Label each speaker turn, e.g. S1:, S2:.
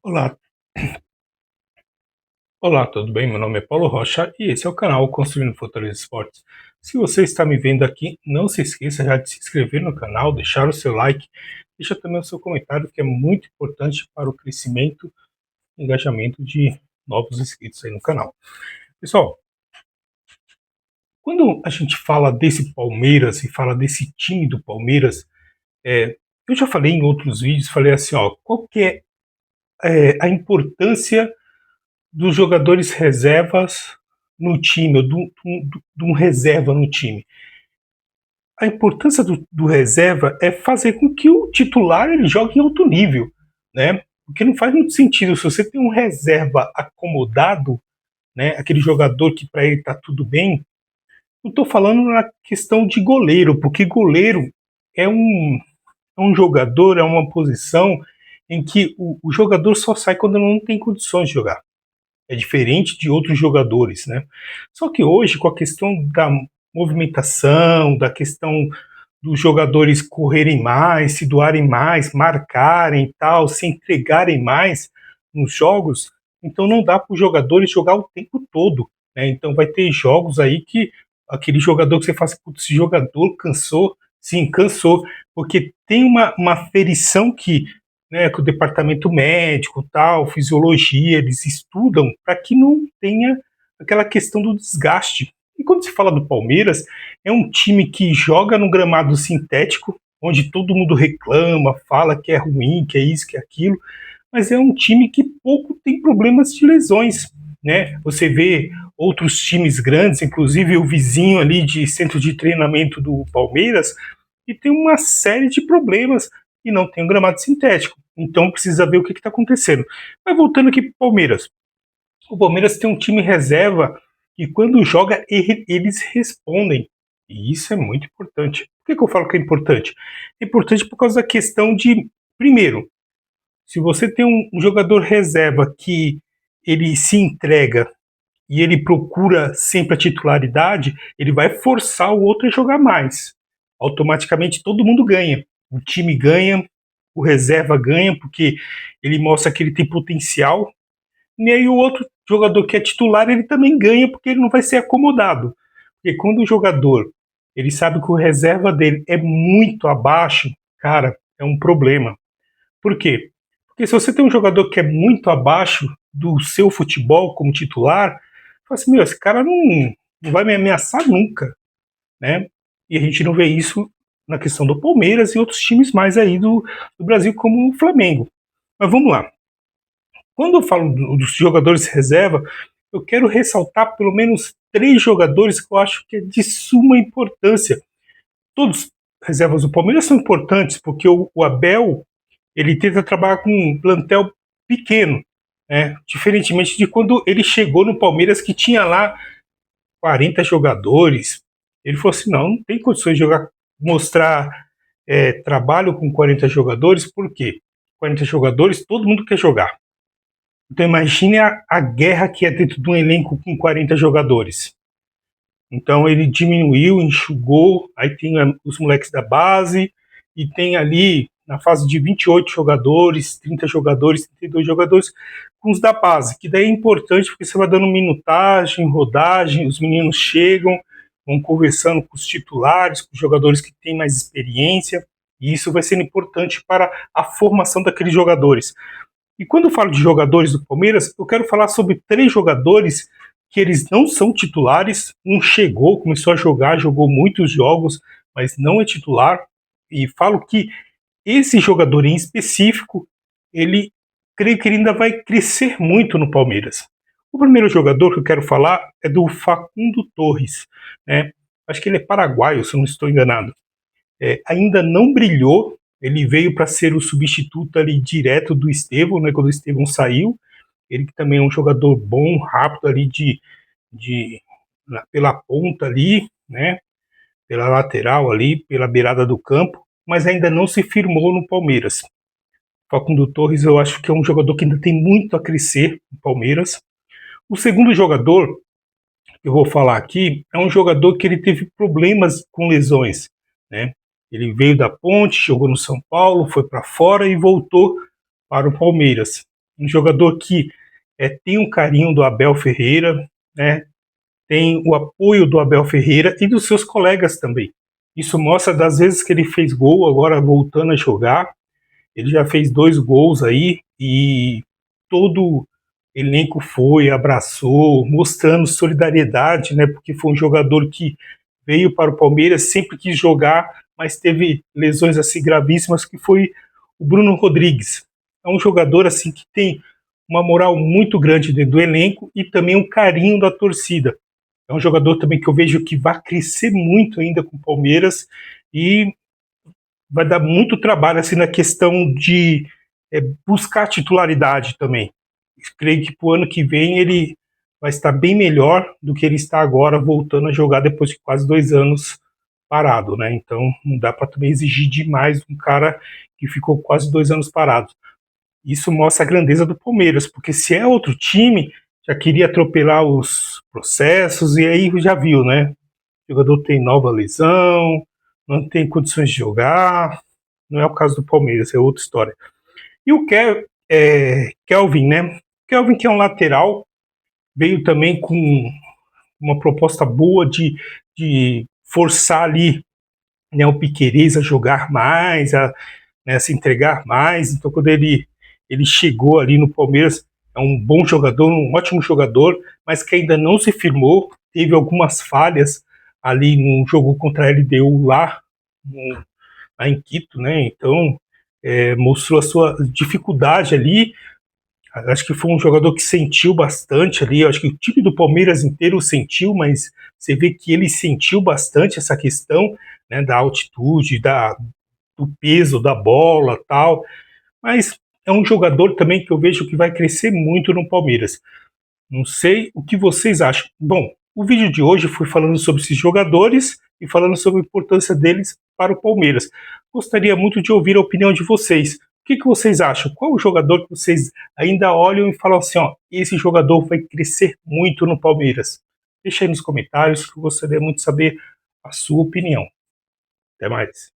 S1: Olá, olá, tudo bem? Meu nome é Paulo Rocha e esse é o canal Construindo Fortaleza Esportes. Se você está me vendo aqui, não se esqueça já de se inscrever no canal, deixar o seu like, deixa também o seu comentário, que é muito importante para o crescimento e engajamento de novos inscritos aí no canal. Pessoal, quando a gente fala desse Palmeiras e fala desse time do Palmeiras, eu já falei em outros vídeos, falei assim, ó, qual que é a importância dos jogadores reservas no time, ou de um reserva no time. A importância do reserva é fazer com que o titular ele jogue em alto nível, né? Porque não faz muito sentido se você tem um reserva acomodado, né? Aquele jogador que para ele está tudo bem. Não estou falando na questão de goleiro, porque goleiro é um jogador, é uma posição em que o jogador só sai quando não tem condições de jogar. É diferente de outros jogadores, né? Só que hoje, com a questão da movimentação, da questão dos jogadores correrem mais, se doarem mais, marcarem e tal, se entregarem mais nos jogos, então não dá para os jogadores jogar o tempo todo, né? Então vai ter jogos aí que aquele jogador que você fala, putz, esse jogador cansou, sim, cansou, porque tem uma ferição que, né, que o departamento médico, tal, fisiologia, eles estudam para que não tenha aquela questão do desgaste. E quando se fala do Palmeiras, é um time que joga no gramado sintético, onde todo mundo reclama, fala que é ruim, que é isso, que é aquilo, mas é um time que pouco tem problemas de lesões, né? Você vê outros times grandes, inclusive o vizinho ali de centro de treinamento do Palmeiras, que tem uma série de problemas e não tem um gramado sintético. Então precisa ver o que está acontecendo. Mas voltando aqui para o Palmeiras. O Palmeiras tem um time reserva e quando joga, eles respondem. E isso é muito importante. Por que eu falo que é importante? É importante por causa da questão de, primeiro, se você tem um jogador reserva que ele se entrega e ele procura sempre a titularidade, ele vai forçar o outro a jogar mais. Automaticamente todo mundo ganha. O time ganha, o reserva ganha, porque ele mostra que ele tem potencial. E aí o outro jogador que é titular, ele também ganha, porque ele não vai ser acomodado. Porque quando o jogador ele sabe que o reserva dele é muito abaixo, cara, é um problema. Por quê? Porque se você tem um jogador que é muito abaixo do seu futebol como titular, fala assim, meu, esse cara não vai me ameaçar nunca, né? E a gente não vê isso na questão do Palmeiras e outros times mais aí do Brasil, como o Flamengo. Mas vamos lá. Quando eu falo dos jogadores reserva, eu quero ressaltar pelo menos três jogadores que eu acho que é de suma importância. Todos reservas do Palmeiras são importantes, porque o Abel ele tenta trabalhar com um plantel pequeno, né? Diferentemente de quando ele chegou no Palmeiras, que tinha lá 40 jogadores. Ele falou assim: não tem condições de jogar, mostrar trabalho com 40 jogadores, por quê? 40 jogadores, todo mundo quer jogar. Então imagine a guerra que é dentro de um elenco com 40 jogadores. Então ele diminuiu, enxugou, aí tem os moleques da base, e tem ali na fase de 28 jogadores, 30 jogadores, 32 jogadores, com os da base, que daí é importante porque você vai dando minutagem, rodagem, os meninos chegam, vão conversando com os titulares, com os jogadores que têm mais experiência, e isso vai sendo importante para a formação daqueles jogadores. E quando eu falo de jogadores do Palmeiras, eu quero falar sobre três jogadores que eles não são titulares. Um chegou, começou a jogar, jogou muitos jogos, mas não é titular. E falo que esse jogador em específico, ele creio que ele ainda vai crescer muito no Palmeiras. O primeiro jogador que eu quero falar é do Facundo Torres, né? Acho que ele é paraguaio, se eu não estou enganado. Ainda não brilhou. Ele veio para ser o substituto ali direto do Estevão, né, quando o Estevão saiu. Ele que também é um jogador bom, rápido ali de pela ponta ali, né, pela lateral ali, pela beirada do campo, mas ainda não se firmou no Palmeiras. Facundo Torres eu acho que é um jogador que ainda tem muito a crescer no Palmeiras. O segundo jogador que eu vou falar aqui é um jogador que ele teve problemas com lesões, né? Ele veio da Ponte, jogou no São Paulo, foi para fora e voltou para o Palmeiras. um jogador que tem um carinho do Abel Ferreira, né? Tem o apoio do Abel Ferreira e dos seus colegas também. Isso mostra das vezes que ele fez gol, agora voltando a jogar. Ele já fez 2 gols aí e todo elenco foi, abraçou, mostrando solidariedade, né? Porque foi um jogador que veio para o Palmeiras, sempre quis jogar, mas teve lesões assim gravíssimas, que foi o Bruno Rodrigues. É um jogador assim que tem uma moral muito grande dentro do elenco e também um carinho da torcida. É um jogador também que eu vejo que vai crescer muito ainda com o Palmeiras e vai dar muito trabalho assim na questão de buscar titularidade também. Creio que para o ano que vem ele vai estar bem melhor do que ele está agora, voltando a jogar depois de quase 2 anos parado, né? Então não dá para também exigir demais de um cara que ficou quase 2 anos parado. Isso mostra a grandeza do Palmeiras, porque se é outro time, já queria atropelar os processos, e aí já viu, né? O jogador tem nova lesão, não tem condições de jogar. Não é o caso do Palmeiras, é outra história. E o Kelvin, né? Kelvin, que é um lateral, veio também com uma proposta boa de forçar ali, né, o Piquerez a jogar mais, né, a se entregar mais. Então, quando ele chegou ali no Palmeiras, é um bom jogador, um ótimo jogador, mas que ainda não se firmou, teve algumas falhas ali no jogo contra a LDU lá em Quito, né? Então, mostrou a sua dificuldade ali. Acho que foi um jogador que sentiu bastante ali. Acho que o time do Palmeiras inteiro sentiu, mas você vê que ele sentiu bastante essa questão, né, da altitude, do peso da bola, tal. Mas é um jogador também que eu vejo que vai crescer muito no Palmeiras. Não sei o que vocês acham. Bom, o vídeo de hoje foi falando sobre esses jogadores e falando sobre a importância deles para o Palmeiras. Gostaria muito de ouvir a opinião de vocês. O que vocês acham? Qual o jogador que vocês ainda olham e falam assim, ó, esse jogador vai crescer muito no Palmeiras? Deixa aí nos comentários que eu gostaria muito de saber a sua opinião. Até mais.